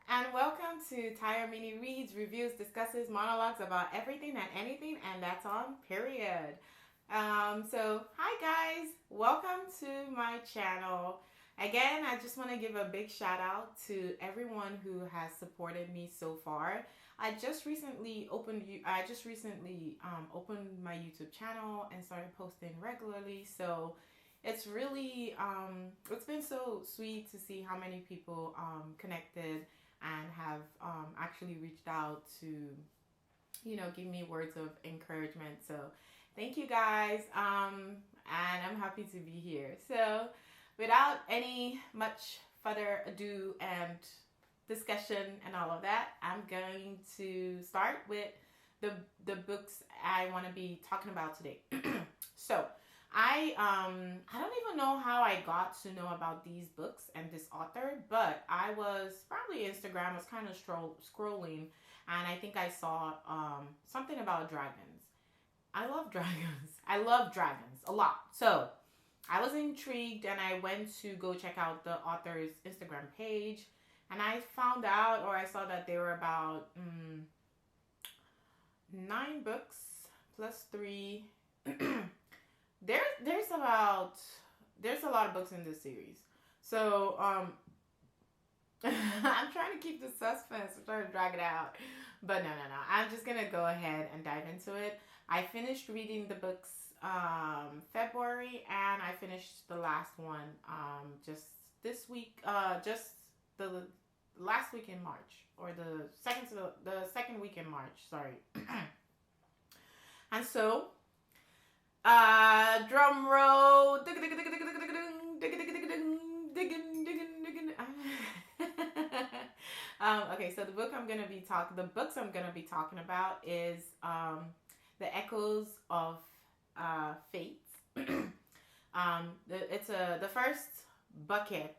And welcome to Tyre Mini Reads, Reviews, Discusses, Monologues about everything and anything, and that's on period. Hi guys, welcome to my channel. Again, I just want to give a big shout out to everyone who has supported me so far. I just recently opened my YouTube channel and started posting regularly. So it's been so sweet to see how many people connected and have actually reached out to give me words of encouragement. So thank you guys, and I'm happy to be here. So without any much further ado and discussion and all of that, I'm going to start with the books I want to be talking about today. So I don't even know how I got to know about these books and this author, but I was probably Instagram. I was kind of scrolling, and I think I saw something about dragons. I love dragons. I love dragons a lot. So I was intrigued, and I went to go check out the author's Instagram page, and I found out, or I saw that there were about 9 books plus three. There's a lot of books in this series. So I'm trying to keep the suspense. I'm trying to drag it out. But no. I'm just gonna go ahead and dive into it. I finished reading the books February, and I finished the last one just this week, just the last week in March, or the second week in March, sorry. And so drum roll. Okay, so the books I'm gonna be talking about is the Echoes of Fate. It's the first bucket,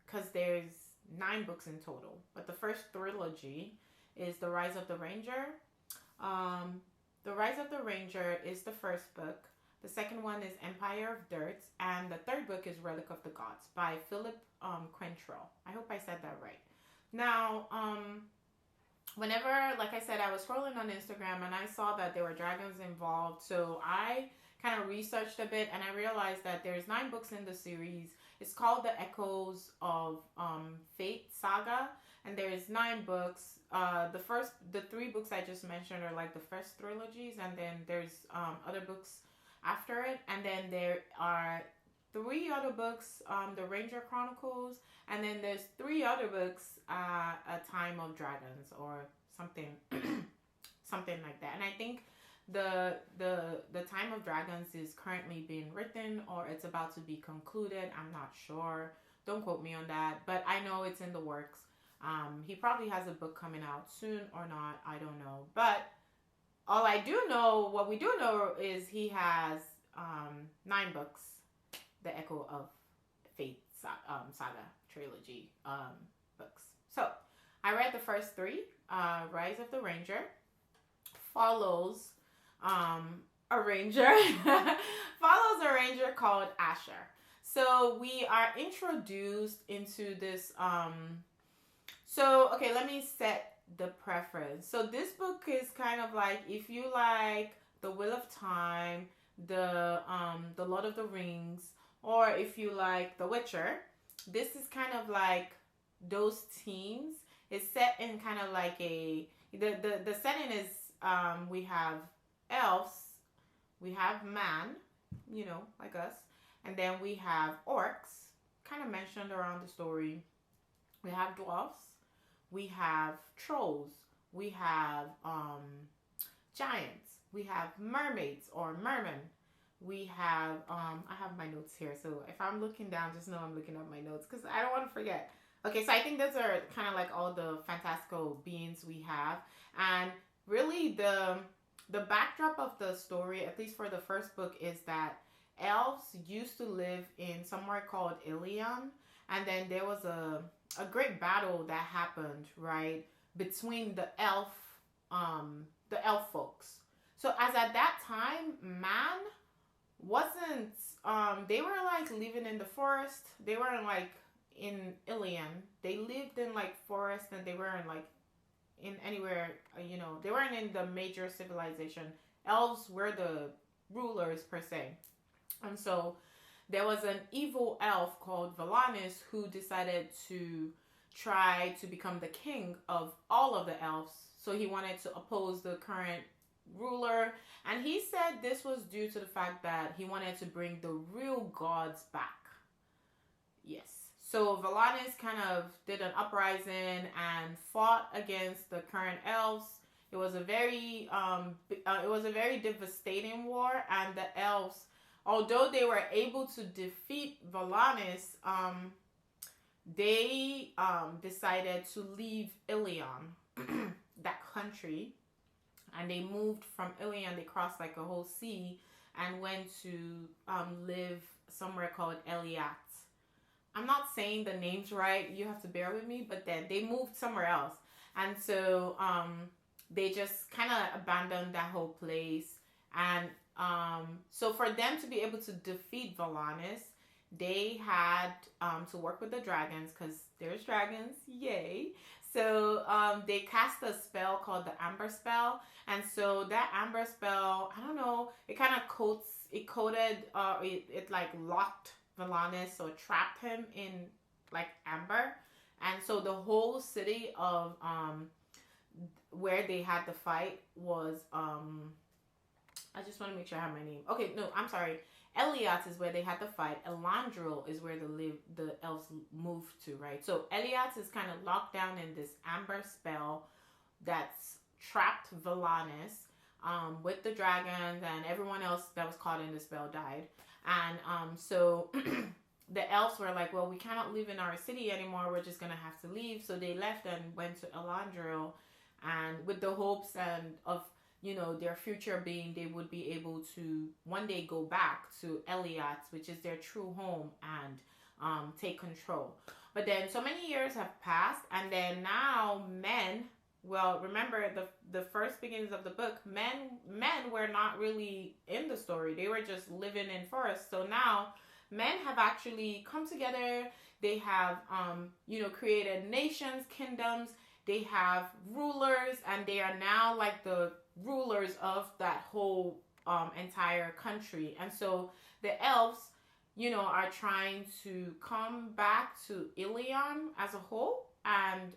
because there's 9 books in total, but the first trilogy is The Rise of the Ranger. The Rise of the Ranger is the first book. The second one is Empire of Dirt, and the third book is Relic of the Gods by Philip Quaintrell. I hope I said that right. Now, whenever, like I said, I was scrolling on Instagram and I saw that there were dragons involved, so I kind of researched a bit, and I realized that there's 9 books in the series. It's called the Echoes of Fate Saga, and there's 9 books. The 3 books I just mentioned are like the first trilogies, and then there's other books after it, and then there are 3 other books, the Ranger Chronicles, and then there's 3 other books, A Time of Dragons, or something, something like that. And I think the Time of Dragons is currently being written, or it's about to be concluded. I'm not sure. Don't quote me on that, but I know it's in the works. He probably has a book coming out soon or not. I don't know, but what we do know is he has 9 books, the Echo of Fate Saga trilogy books. So I read the first 3. Rise of the Ranger follows a ranger follows a ranger called Asher. So we are introduced into this. So okay, let me set the preference. So this book is kind of like, if you like The Wheel of Time, the Lord of the Rings, or if you like The Witcher, this is kind of like those themes. It's set in kind of like the setting is, we have elves, we have man, like us, and then we have orcs, kind of mentioned around the story. We have dwarfs, we have trolls, we have giants, we have mermaids or mermen, we have I have my notes here, so if I'm looking down, just know I'm looking at my notes because I don't want to forget. Okay, so I think those are kind of like all the fantastical beings we have, and really the backdrop of the story, at least for the first book, is that elves used to live in somewhere called Ilion, and then there was a great battle that happened, right, between the elf folks. So as at that time, man wasn't they were like living in the forest. They weren't like in Ilion. They lived in like forest, and they weren't like in anywhere. They weren't in the major civilization. Elves were the rulers per se, and so there was an evil elf called Valanis who decided to try to become the king of all of the elves. So he wanted to oppose the current ruler, and he said this was due to the fact that he wanted to bring the real gods back. Yes. So Valanis kind of did an uprising and fought against the current elves. It was a very devastating war, and the elves, although they were able to defeat Valanis, they decided to leave Ilion, that country, and they moved from Ilion. They crossed like a whole sea and went to live somewhere called Eliat. I'm not saying the names right. You have to bear with me, but then they moved somewhere else, and so they just kind of abandoned that whole place. And so for them to be able to defeat Valanis, they had to work with the dragons, because there's dragons, yay. So they cast a spell called the Amber Spell, and so that Amber Spell, I don't know, it kind of it like locked Valanis or trapped him in like amber, and so the whole city of where they had the fight was I just want to make sure I have my name. Okay, no, I'm sorry. Eliat is where they had the fight. Elandril is where the elves moved to, right? So Eliat is kind of locked down in this amber spell that's trapped Valanis with the dragons, and everyone else that was caught in the spell died. And so the elves were like, well, we cannot live in our city anymore. We're just going to have to leave. So they left and went to Elandril, and with the hopes of their future being they would be able to one day go back to Eliat, which is their true home, and take control. But then so many years have passed, and then now men, well, remember the first beginnings of the book, men were not really in the story. They were just living in forests. So now men have actually come together. They have created nations, kingdoms. They have rulers, and they are now like the rulers of that whole entire country. And so the elves, are trying to come back to Ilion as a whole, and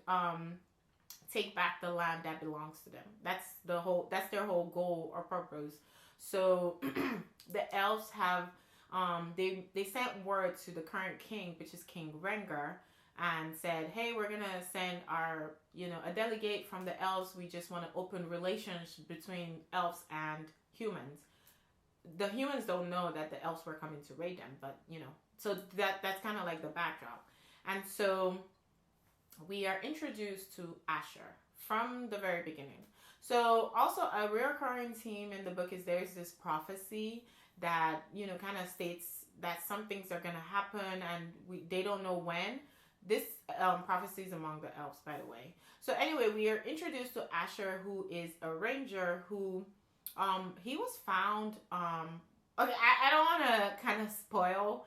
take back the land that belongs to them. That's their whole goal or purpose. So the elves have they sent word to the current king, which is King Rengar, and said, hey, we're gonna send our a delegate from the elves. We just want to open relations between elves and humans. The humans don't know that the elves were coming to raid them, but so that's kind of like the backdrop. And so we are introduced to Asher from the very beginning. So also a recurring theme in the book is there's this prophecy that kind of states that some things are going to happen, and they don't know when. This prophecy is among the elves, by the way. So anyway, we are introduced to Asher, who is a ranger who he was found okay, I don't want to kind of spoil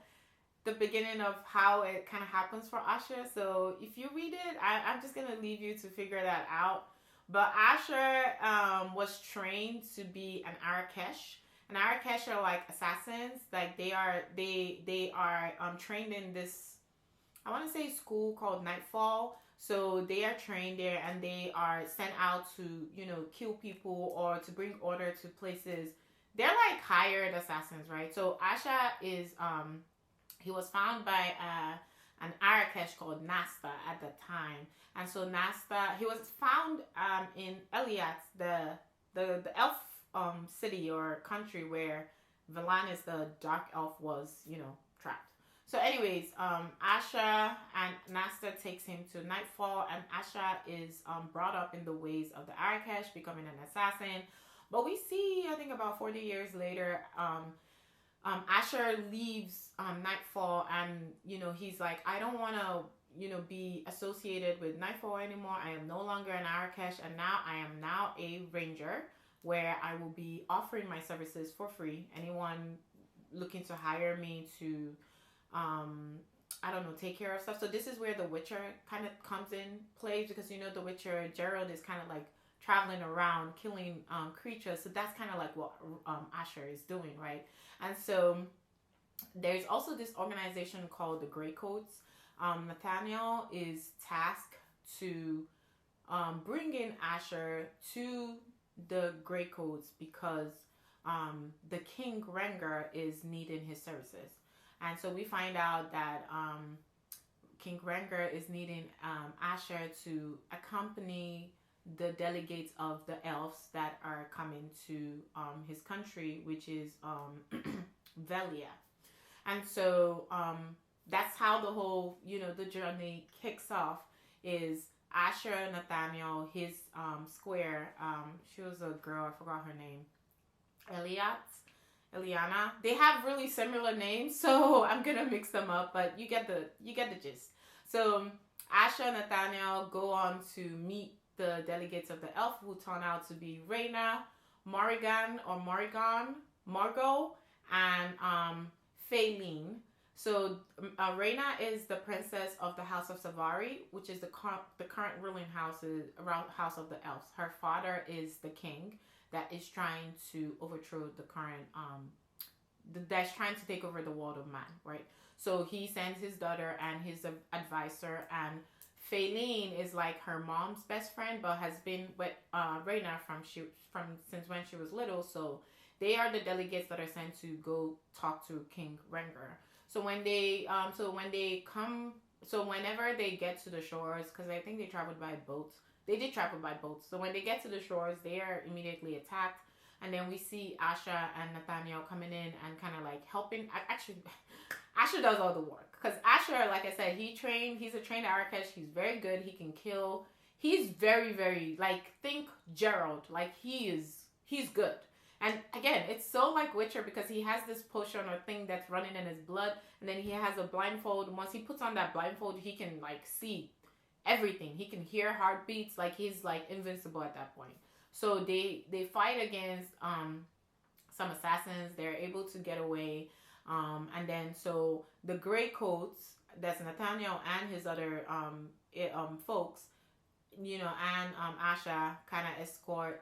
the beginning of how it kind of happens for Asher. So if you read it, I'm just going to leave you to figure that out. But Asher was trained to be an Arakesh. And Arakesh are like assassins. Like they are trained in this, I want to say, school called Nightfall. So they are trained there, and they are sent out to, kill people or to bring order to places. They're like hired assassins, right? So Asher is he was found by an Arakesh called Nasta at the time. And so Nasta, he was found in Eliat, the elf city or country where Valanis, the dark elf, was, trapped. So anyways, Asher and Nasta takes him to Nightfall, and Asher is brought up in the ways of the Arakesh, becoming an assassin. But we see, I think about 40 years later, Asher leaves Nightfall, and he's like, I don't want to be associated with Nightfall anymore. I am no longer an Arakesh, and now I am now a ranger, where I will be offering my services for free. Anyone looking to hire me to I don't know, take care of stuff. So this is where the Witcher kind of comes in plays, because you know the Witcher Gerald is kind of like traveling around killing creatures. So that's kind of like what Asher is doing, right? And so there's also this organization called the Grey Coats. Nathaniel is tasked to bring in Asher to the Grey Coats because the King Rengar is needing his services. And so we find out that King Rengar is needing Asher to accompany the delegates of the elves that are coming to his country, which is Velia. And so that's how the whole, the journey kicks off. Is Asher, Nathaniel, his square. She was a girl, I forgot her name. Eliana. They have really similar names, so I'm gonna mix them up, but you get the gist. So Asher and Nathaniel go on to meet the delegates of the elf, who turn out to be Reyna, Margot, and Faeline. So Reyna is the princess of the House of Savari, which is the current ruling house of the elves. Her father is the king that is trying to overthrow the current that's trying to take over the world of man, right? So he sends his daughter and his advisor, and Faeline is like her mom's best friend, but has been with Reyna from since when she was little. So they are the delegates that are sent to go talk to King Rengar. So whenever they get to the shores, because I think they traveled by boats. They did travel by boats. So when they get to the shores, they are immediately attacked. And then we see Asher and Nathaniel coming in and kind of like helping. Actually, Asher does all the work. Because Asher, like I said, he's a trained Arakash. He's very good. He can kill. He's very, very, like, think Gerald. Like, he's good. And again, it's so like Witcher, because he has this potion or thing that's running in his blood. And then he has a blindfold. Once he puts on that blindfold, he can, like, see everything. He can hear heartbeats. Like, he's like invincible at that point. So they fight against some assassins. They're able to get away, and then so the Grey Coats, that's Nathaniel and his other folks, and Asha kind of escort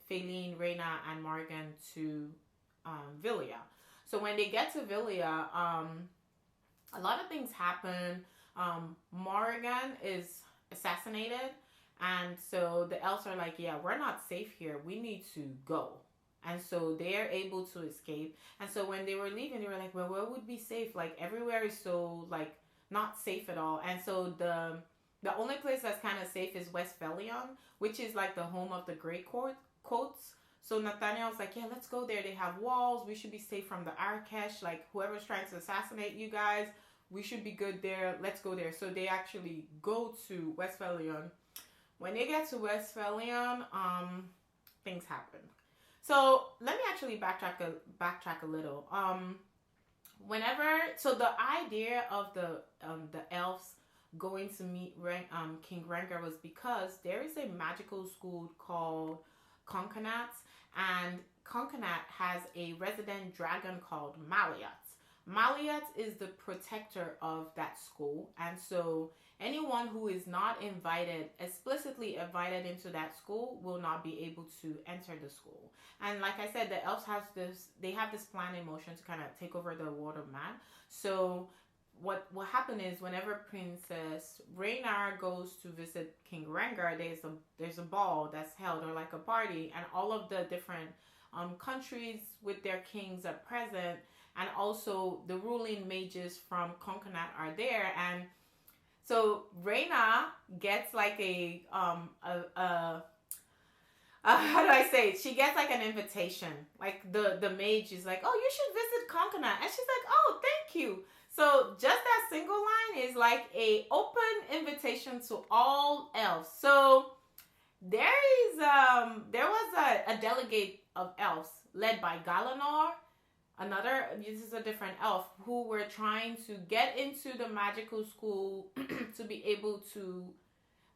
Faeline, Reyna, and Morgan to Velia. So when they get to Velia, a lot of things happen. Morgan is assassinated, and so the elves are like, yeah, we're not safe here. We need to go. And so they are able to escape. And so when they were leaving, they were like, well, where would be safe? Like, everywhere is so, like, not safe at all. And so the only place that's kind of safe is West Velion, which is like the home of the Grey Coats. So Nathaniel's like, yeah, let's go there. They have walls. We should be safe from the Arakash. Like, whoever's trying to assassinate you guys, we should be good there. Let's go there. So they actually go to West Velion. When they get to West Velion, things happen. So let me actually backtrack a little. So the idea of the elves going to meet King Rengar was because there is a magical school called Conconat, and Conconat has a resident dragon called Maliat. Maliat is the protector of that school, and so anyone who is not explicitly invited into that school, will not be able to enter the school. And like I said, the elves have this plan in motion to kind of take over the world of man. So what happened is, whenever Princess Reyna goes to visit King Rengar, there's a ball that's held, or like a party, and all of the different countries with their kings are present, and also the ruling mages from Conconat are there. And so Reyna gets like how do I say it? She gets like an invitation. Like the mage is like, oh, you should visit Conconat. And she's like, oh, thank you. So just that single line is like a open invitation to all elves. So there was a delegate of elves led by Galanor. This is a different elf, who were trying to get into the magical school to be able to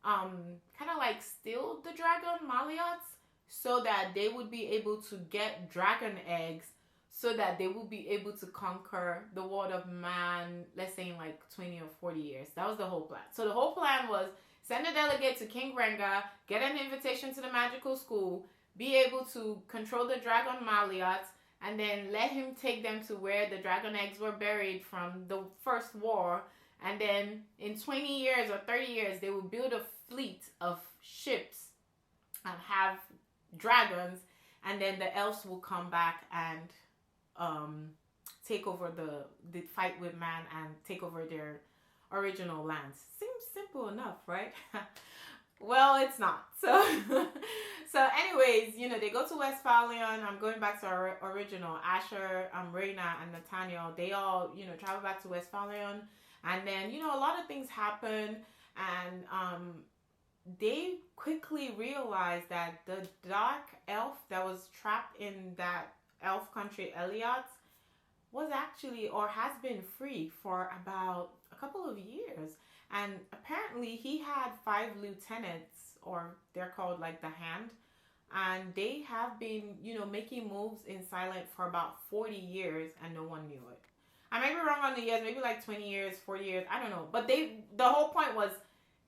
kind of like steal the dragon Maliats, so that they would be able to get dragon eggs so that they will be able to conquer the world of man, let's say in like 20 or 40 years. That was the whole plan. So the whole plan was send a delegate to King Renga, get an invitation to the magical school, be able to control the dragon Maliat, and then let him take them to where the dragon eggs were buried from the first war. And then in 20 years or 30 years, they will build a fleet of ships and have dragons, and then the elves will come back and take over the fight with man and take over their original lands. Seems simple enough, right? Well, it's not. So so anyways, they go to Westphalion. I'm going back to our original. Asher, Rhaena, and Nathaniel, they all, travel back to Westphalion. And then, a lot of things happen. And they quickly realize that the dark elf that was trapped in that elf country, Eliot, was actually or has been free for about a couple of years. And apparently he had 5 lieutenants, or they're called like the Hand. And they have been, making moves in silent for about 40 years and no one knew it. I may be wrong on the years, maybe like 20 years, 40 years, I don't know. But the whole point was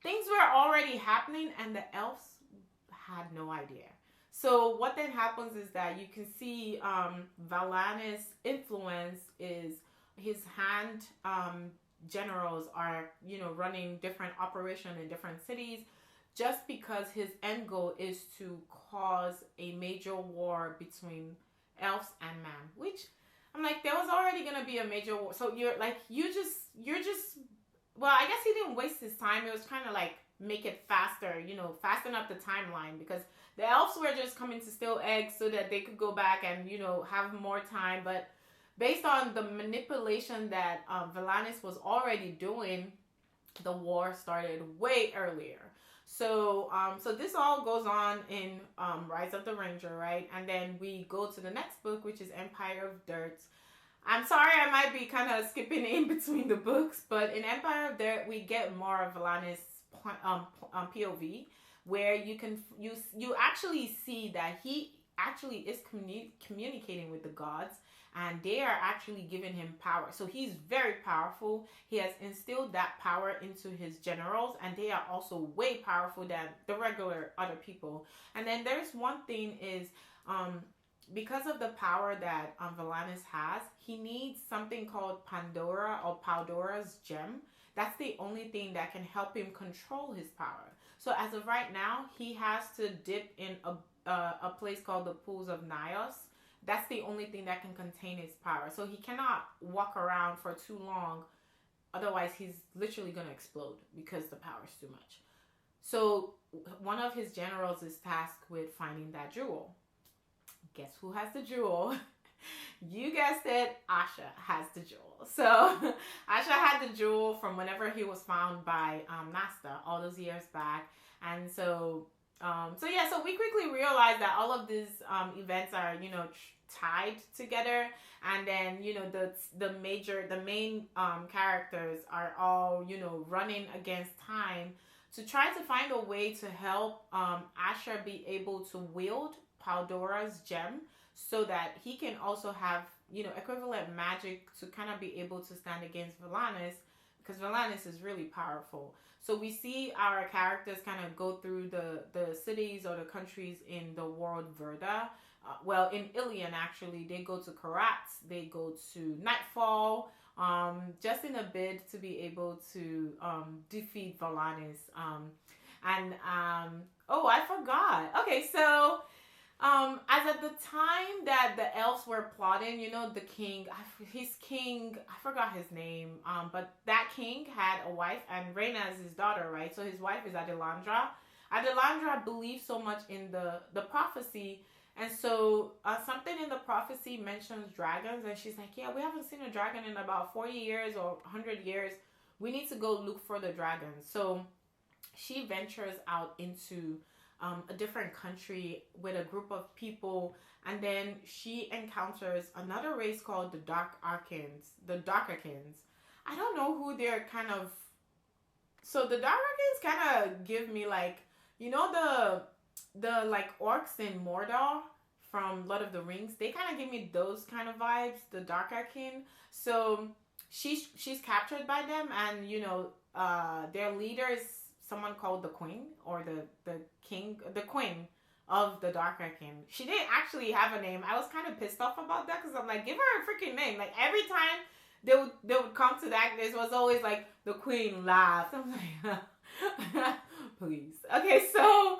things were already happening and the elves had no idea. So what then happens is that you can see Valanis' influence is his Hand generals are, running different operations in different cities, just because his end goal is to cause a major war between elves and man, which I'm like, there was already going to be a major war. So you're just, well, I guess he didn't waste his time. It was trying to like make it faster, fasten up the timeline, because the elves were just coming to steal eggs so that they could go back and, have more time. But based on the manipulation that Valanis was already doing, the war started way earlier. So this all goes on in Rise of the Ranger, right? And then we go to the next book, which is Empire of Dirt. I'm sorry, I might be kind of skipping in between the books, but in Empire of Dirt, we get more of Valanis' POV, where you actually see that he actually is communicating with the gods, and they are actually giving him power. So he's very powerful. He has instilled that power into his generals, and they are also way powerful than the regular other people. And then there's one thing is, because of the power that Valanis has, he needs something called Pandora or Paldora's gem. That's the only thing that can help him control his power. So as of right now, he has to dip in a place called the Pools of Nyos. That's the only thing that can contain his power. So he cannot walk around for too long. Otherwise, he's literally going to explode because the power is too much. So one of his generals is tasked with finding that jewel. Guess who has the jewel? You guessed it, Asha has the jewel. So Asha had the jewel from whenever he was found by Nasta all those years back. And so we quickly realized that all of these events are, tied together. And then, the main characters are all, running against time to try to find a way to help Asha be able to wield Paldora's gem, so that he can also have, equivalent magic to kind of be able to stand against Valanis, because Valanis is really powerful. So we see our characters kind of go through the cities or the countries in the world Verda. In Ilion, actually, they go to Karat, they go to Nightfall, just in a bid to be able to defeat Valanis. I forgot. Okay, so as at the time that the elves were plotting, the king, I forgot his name, but that king had a wife, and Rhaena is his daughter, right? So his wife is Adelandra. Adelandra believes so much in the prophecy, and so something in the prophecy mentions dragons, and she's like, yeah, we haven't seen a dragon in about 40 years or 100 years. We need to go look for the dragons. So she ventures out into a different country with a group of people, and then she encounters another race called the Darkakins. I don't know who they're kind of. So the Darkakins kind of give me like, the like orcs in Mordor from Lord of the Rings. They kind of give me those kind of vibes, the Dark Arcane. So she's captured by them, and their leader is someone called the Queen, or the Queen of the Dark Arcane. She didn't actually have a name. I was kind of pissed off about that because I'm like, give her a freaking name. Like every time they would come to that, this was always like the Queen laughed. I'm like, please. Okay, so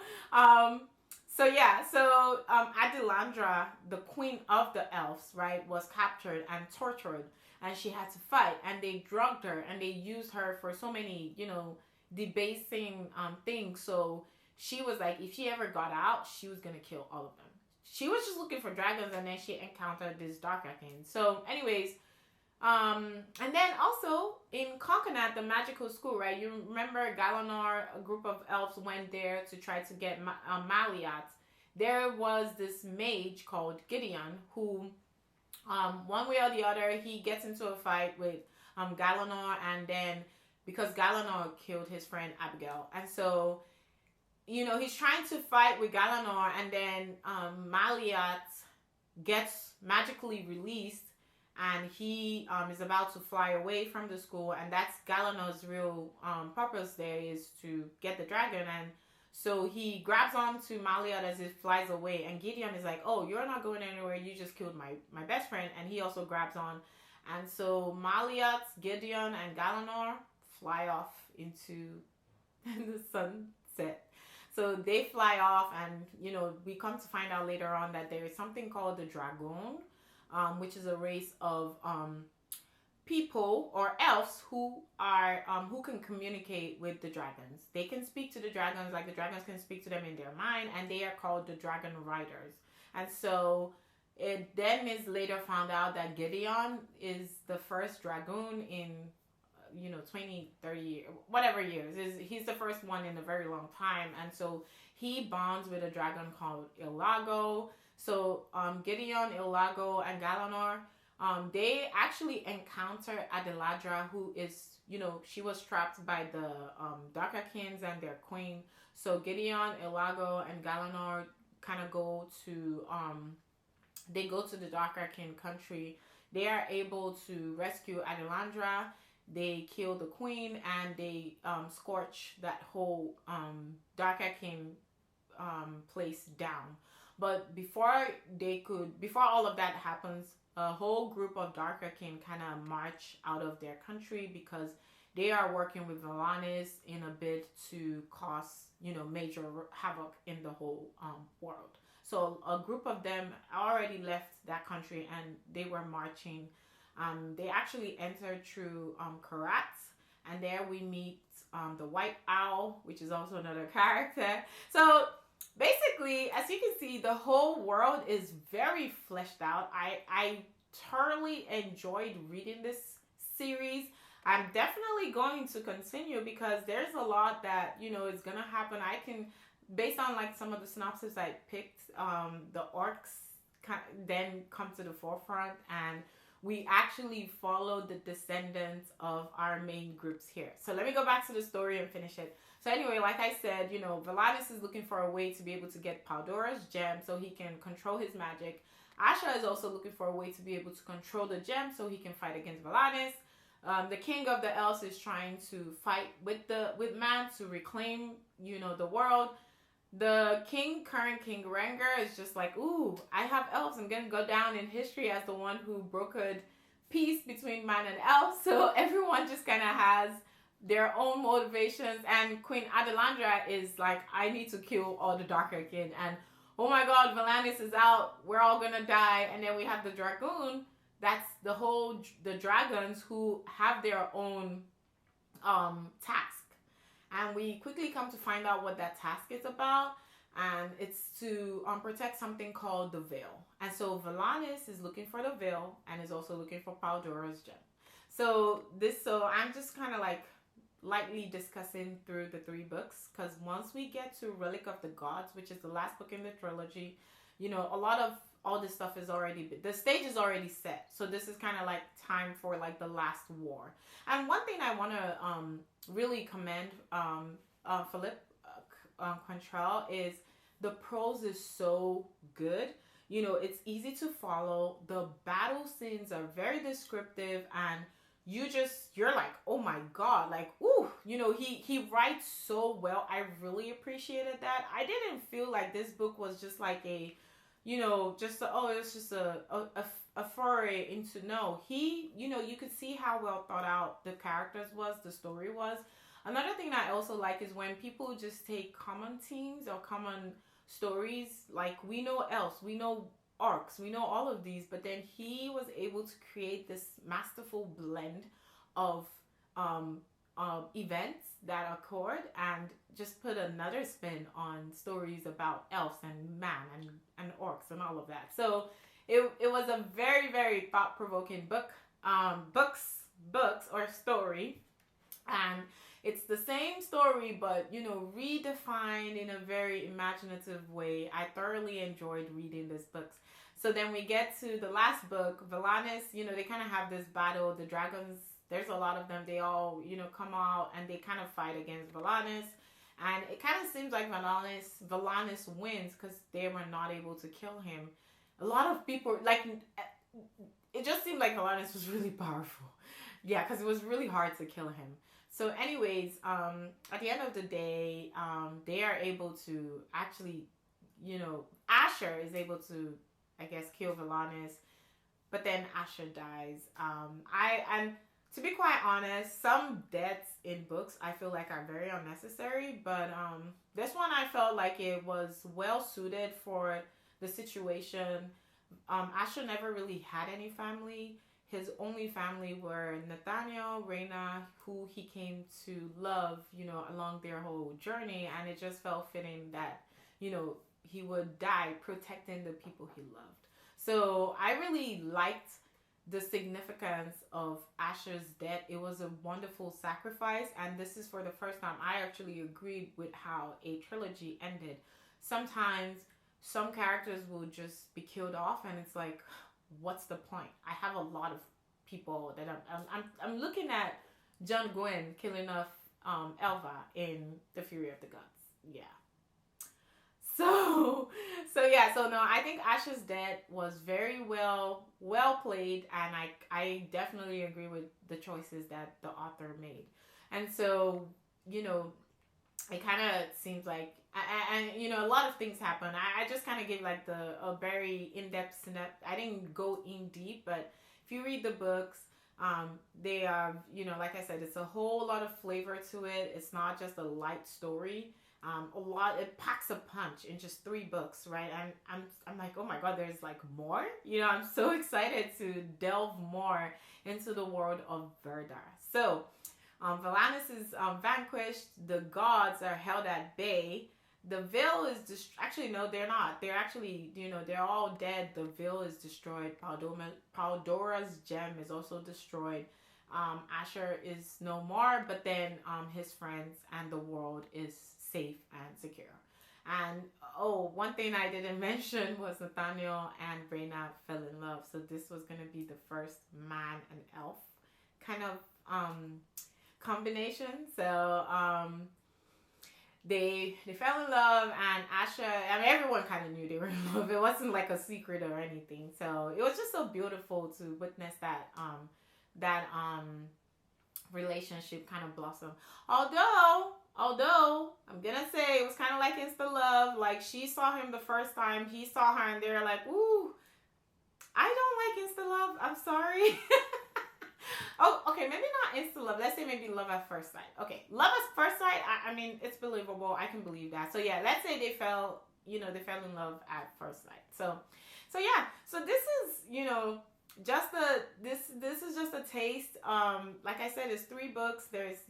Adelandra, the queen of the elves, right, was captured and tortured, and she had to fight, and they drugged her, and they used her for so many, debasing things. So she was like, if she ever got out, she was gonna kill all of them. She was just looking for dragons, and then she encountered this Dark Arcane. So, anyways, and then also in Conconat, the magical school, right? You remember Galanor, a group of elves went there to try to get Maliat. There was this mage called Gideon who, one way or the other, he gets into a fight with Galanor, and then because Galanor killed his friend Abigail, and so he's trying to fight with Galanor, and then Maliat gets magically released, and he is about to fly away from the school, and that's Galanor's real purpose there, is to get the dragon. And so he grabs onto Maliat as it flies away, and Gideon is like, oh, you're not going anywhere, you just killed my best friend, and he also grabs on. And so Maliat, Gideon, and Galanor fly off into the sunset. So they fly off, and we come to find out later on that there is something called the Dragon, which is a race of people or elves who can communicate with the dragons. They can speak to the dragons, like the dragons can speak to them in their mind, and they are called the Dragon Riders. And so it then is later found out that Gideon is the first dragoon in 20, 30, whatever years. He's the first one in a very long time. And so he bonds with a dragon called Ilago. So Gideon, Ilago, and Galanor, they actually encounter Adeladra, who is, she was trapped by the Dark Arcanes and their queen. So Gideon, Ilago, and Galanor kind of go to the Dark Arcane country. They are able to rescue Adelandra. They kill the queen, and they scorch that whole Dark Arcane place down. But before all of that happens, a whole group of Dark Arcane kind of march out of their country because they are working with Valanis in a bid to cause, major havoc in the whole world. So a group of them already left that country, and they were marching. They actually entered through Karat, and there we meet the White Owl, which is also another character. So basically, as you can see, the whole world is very fleshed out. I thoroughly enjoyed reading this series. I'm definitely going to continue because there's a lot that, is going to happen. I can, based on like some of the synopsis I picked, the orcs then come to the forefront, and we actually follow the descendants of our main groups here. So let me go back to the story and finish it. So anyway, like I said, Valanis is looking for a way to be able to get Paldora's gem so he can control his magic. Asha is also looking for a way to be able to control the gem so he can fight against Valanis. The king of the elves is trying to fight with man to reclaim, the world. The current king Rengar is just like, ooh, I have elves. I'm going to go down in history as the one who brokered peace between man and elf. So everyone just kind of has their own motivations. And Queen Adelandra is like, I need to kill all the Dark Arcane. And oh my God, Valanis is out. We're all going to die. And then we have the Dragoon. That's the dragons who have their own task. And we quickly come to find out what that task is about. And it's to protect something called the Veil. And so Valanis is looking for the Veil and is also looking for Paldora's gem. So I'm just kind of like lightly discussing through the 3 books. Because once we get to Relic of the Gods, which is the last book in the trilogy, a lot of all this stuff is the stage is already set. So this is kind of like time for like the last war. And one thing I want to really commend Philip Quaintrell is the prose is so good. It's easy to follow. The battle scenes are very descriptive, and you're like, oh my god, like, ooh, he writes so well. I really appreciated that. I didn't feel like this book was just like a, just it's just a foray into, no, you could see how well thought out the characters was, the story was. Another thing I also like is when people just take common themes or common stories, like we know elves, we know orcs, we know all of these, but then he was able to create this masterful blend of um, events that occurred, and just put another spin on stories about elves and man and orcs and all of that. So it was a very, very thought-provoking books or story. And it's the same story, but redefined in a very imaginative way. I thoroughly enjoyed reading this book. So then we get to the last book, Valanis. They kind of have this battle. The dragons, there's a lot of them. They all come out and they kind of fight against Valanis, and it kind of seems like Valanis wins because they were not able to kill him. A lot of people, like, it just seemed like Valanis was really powerful. Yeah, because it was really hard to kill him. So anyways, at the end of the day, they are able to actually, Asher is able to, I guess, kill Valanis, but then Asher dies. And to be quite honest, some deaths in books I feel like are very unnecessary, but this one I felt like it was well suited for the situation. Asher never really had any family. His only family were Nathaniel, Reyna, who he came to love, along their whole journey. And it just felt fitting that, he would die protecting the people he loved. So I really liked the significance of Asher's death. It was a wonderful sacrifice. And this is for the first time I actually agreed with how a trilogy ended. Sometimes some characters will just be killed off, and it's like, what's the point? I have a lot of people that I'm looking at John Gwynn killing off Elva in The Fury of the Gods. Yeah. So no, I think Asher's death was very well played, and I definitely agree with the choices that the author made. And so, it kind of seems like, and a lot of things happen. I just kind of gave like a very in-depth synopsis. I didn't go in deep, but if you read the books, they are, like I said, it's a whole lot of flavor to it. It's not just a light story. It packs a punch in just 3 books, right? And I'm like, oh my god, there's like more. I'm so excited to delve more into the world of Verdar. So Valanis is vanquished. The gods are held at bay. The veil is actually, no, they're not. They're actually, they're all dead. The veil is destroyed. Paldora's gem is also destroyed. Asher is no more, but then his friends and the world is safe and secure. And one thing I didn't mention was Nathaniel and Reyna fell in love. So this was going to be the first man and elf kind of combination. So they fell in love, and Asher, I mean, everyone kind of knew they were in love. It wasn't like a secret or anything. So it was just so beautiful to witness that relationship kind of blossom. Although I'm gonna say it was kind of like insta love. Like, she saw him the first time, he saw her, and they're like, ooh, I don't like insta love. I'm sorry. Oh, okay, maybe not insta love. Let's say maybe love at first sight. Okay, love at first sight. I mean, it's believable. I can believe that. So yeah, let's say they fell in love at first sight. So yeah. So this is, this is just a taste. Like I said, it's 3 books. There's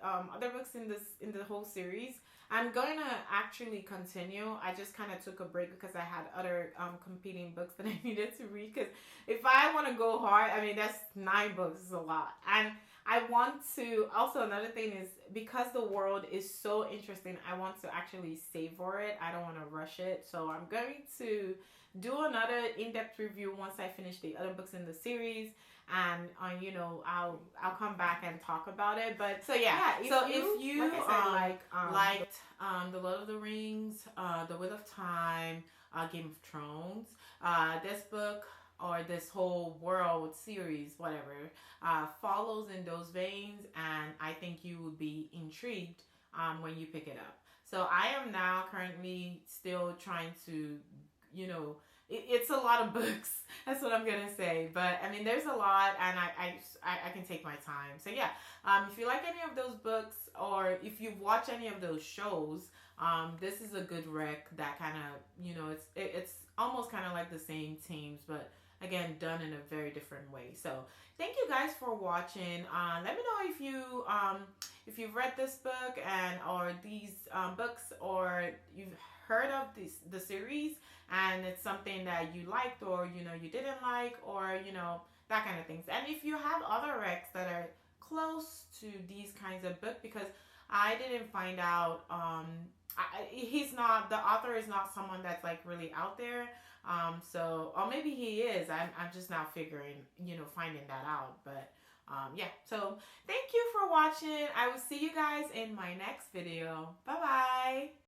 other books in the whole series. I'm going to actually continue. I just kind of took a break because I had other competing books that I needed to read. Because if I want to go hard, I mean, that's 9 books. Is a lot. And I want to, also another thing is, because the world is so interesting, I want to actually savor it. I don't want to rush it. So I'm going to do another in-depth review once I finish the other books in the series, and you know, I'll come back and talk about it. But so yeah, if you like I said, liked The Lord of the Rings, The Wheel of Time, Game of Thrones, this book or this whole world series, whatever, follows in those veins, and I think you would be intrigued when you pick it up. So I am now currently still trying to, you know, it's a lot of books. That's what I'm gonna say. But I mean, there's a lot, and I can take my time. So yeah, if you like any of those books, or if you've watched any of those shows, this is a good rec. That kind of, you know, it's almost kind of like the same themes, but again, done in a very different way. So thank you guys for watching. Let me know if you've read this book and or these books, or you've heard of the series, and it's something that you liked, or you know, you didn't like, or you know, that kind of things. And if you have other recs that are close to these kinds of books, because I didn't find out, he's not, the author is not someone that's like really out there. So, or maybe he is. I'm just now figuring, you know, finding that out. But yeah. So thank you for watching. I will see you guys in my next video. Bye bye.